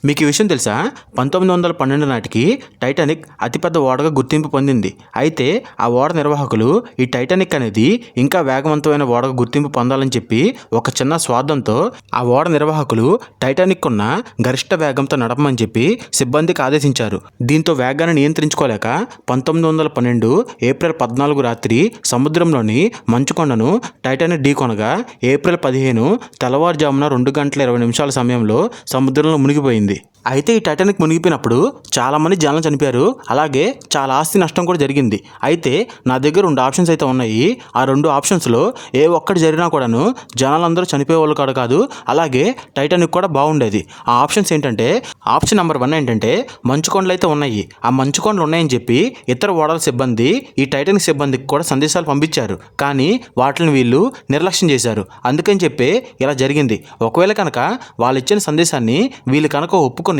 మీకు ఈ విషయం తెలుసా? 1912 నాటికి టైటానిక్ అతిపెద్ద ఓడగా గుర్తింపు పొందింది. అయితే ఆ ఓడ నిర్వాహకులు ఈ టైటానిక్ అనేది ఇంకా వేగవంతమైన ఓడగా గుర్తింపు పొందాలని చెప్పి ఒక చిన్న స్వార్థంతో ఆ ఓడ నిర్వాహకులు టైటానిక్ ఉన్న గరిష్ట వేగంతో నడపమని చెప్పి సిబ్బందికి ఆదేశించారు. దీంతో వేగాన్ని నియంత్రించుకోలేక 1912 ఏప్రిల్ 14 రాత్రి సముద్రంలోని మంచుకొండను టైటానిక్ ఢీకొనగా ఏప్రిల్ 15 తెల్లవారుజామున 2 గంటల 20 నిమిషాల సమయంలో సముద్రంలో మునిగిపోయింది. అయితే ఈ టైటానిక్ మునిగిపోయినప్పుడు చాలామంది జనాలు చనిపోయారు. అలాగే చాలా ఆస్తి నష్టం కూడా జరిగింది. అయితే నా దగ్గర 2 ఆప్షన్స్ అయితే ఉన్నాయి. ఆ 2 ఆప్షన్స్లో ఏ ఒక్కటి జరిగినా కూడాను జనాలందరూ చనిపోయేవాళ్ళు కాదు. అలాగే టైటానిక్ కూడా బాగుండేది. ఆ ఆప్షన్స్ ఏంటంటే, ఆప్షన్ నెంబర్ 1 ఏంటంటే మంచుకొండలు అయితే ఉన్నాయి. ఆ మంచుకొండలు ఉన్నాయని చెప్పి ఇతర ఓడల సిబ్బంది ఈ టైటానిక్ సిబ్బందికి కూడా సందేశాలు పంపించారు. కానీ వాటిని వీళ్ళు నిర్లక్ష్యం చేశారు. అందుకని చెప్పి ఇలా జరిగింది. ఒకవేళ కనుక వాళ్ళు ఇచ్చిన సందేశాన్ని వీళ్ళు కనుక ఒప్పుకొని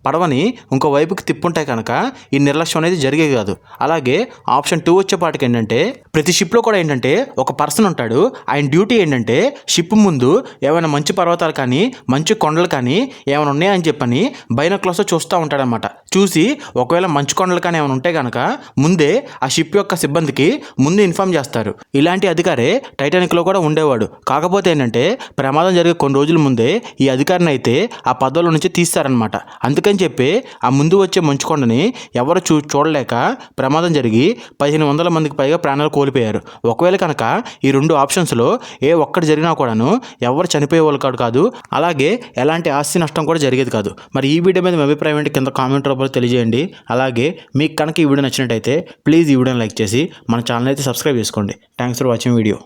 పడవని ఇంకో వైపుకి తిప్పుంటే కనుక ఈ నిర్లక్ష్యం అనేది జరిగేది కాదు. అలాగే ఆప్షన్ 2 వచ్చేపాటికి ఏంటంటే, ప్రతి షిప్లో కూడా ఏంటంటే ఒక పర్సన్ ఉంటాడు. ఆయన డ్యూటీ ఏంటంటే షిప్ ముందు ఏమైనా మంచి పర్వతాలు కానీ మంచి కొండలు కానీ ఏమైనా ఉన్నాయని చెప్పని బైనాక్యులర్స్తో చూస్తూ ఉంటాడనమాట. చూసి ఒకవేళ మంచు కొండలు కానీ ఏమైనా ఉంటే కనుక ముందే ఆ షిప్ యొక్క సిబ్బందికి ముందు ఇన్ఫార్మ్ చేస్తారు. ఇలాంటి అధికారే టైటానిక్లో కూడా ఉండేవాడు. కాకపోతే ఏంటంటే ప్రమాదం జరిగే కొన్ని రోజుల ముందే ఈ అధికారిని అయితే ఆ పదవిలో నుంచి తీస్తారనమాట. అందుకని చెప్పి ఆ ముందు వచ్చే మంచుకొండని ఎవరు చూడలేక ప్రమాదం జరిగి 1500 మందికి పైగా ప్రాణాలు కోల్పోయారు. ఒకవేళ కనుక ఈ 2 ఆప్షన్స్లో ఏ ఒక్కటి జరిగినా కూడాను ఎవరు చనిపోయేవాళ్ళు కాదు. అలాగే ఎలాంటి ఆస్తి నష్టం కూడా జరిగేది కాదు. మరి ఈ వీడియో మీద మీ అభిప్రాయం ఏంటి కింద కామెంట్ రూపంలో తెలియజేయండి. అలాగే మీకు కనుక ఈ వీడియో నచ్చినట్టయితే ప్లీజ్ ఈ వీడియోని లైక్ చేసి మన ఛానల్ అయితే సబ్స్క్రైబ్ చేసుకోండి. Thanks for watching video.